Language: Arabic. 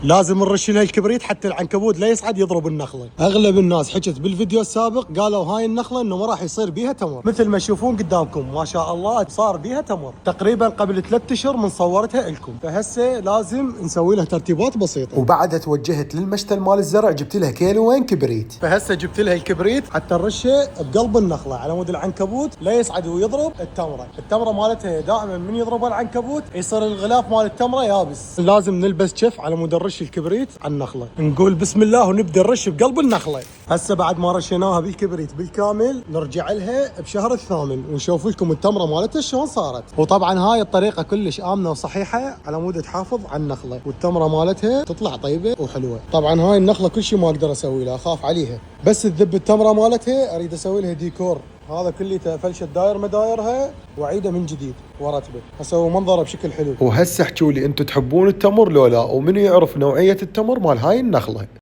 لازم نرش لها الكبريت حتى العنكبوت لا يصعد يضرب النخله. اغلب الناس حكت بالفيديو السابق قالوا هاي النخله انه ما راح يصير بيها تمر، مثل ما تشوفون قدامكم ما شاء الله صار بيها تمر. تقريبا قبل 3 اشهر من صورتها لكم، فهسه لازم نسوي لها ترتيبات بسيطه. وبعدها توجهت للمشتل مال الزرع، جبت لها كيلوين كبريت، فهسه جبت لها الكبريت حتى نرشه بقلب النخله على مود العنكبوت لا يصعد ويضرب التمره. التمره مالتها دائما من يضرب العنكبوت يصير الغلاف مال التمره يابس، لازم نلبس شف على مود نرش الكبريت على النخله. نقول بسم الله ونبدا نرش بقلب النخله. هسه بعد ما رشيناها بالكبريت بالكامل نرجع لها بشهر الثامن ونشوف لكم التمره مالتها شلون صارت. وطبعا هاي الطريقه كلش امنه وصحيحه على مود تحافظ على النخله والتمره مالتها تطلع طيبه وحلوه. طبعا هاي النخله كل شيء ما اقدر اسوي لها، اخاف عليها، بس تذب التمره مالتها اريد اسوي لها ديكور. هذا كله فلشه داير مدايرها واعيده من جديد وارتبه، اسوي منظره بشكل حلو. وهسه احكوا لي انتم تحبون التمر لو لا، ومنو يعرف نوعيه التمر مال هاي النخله؟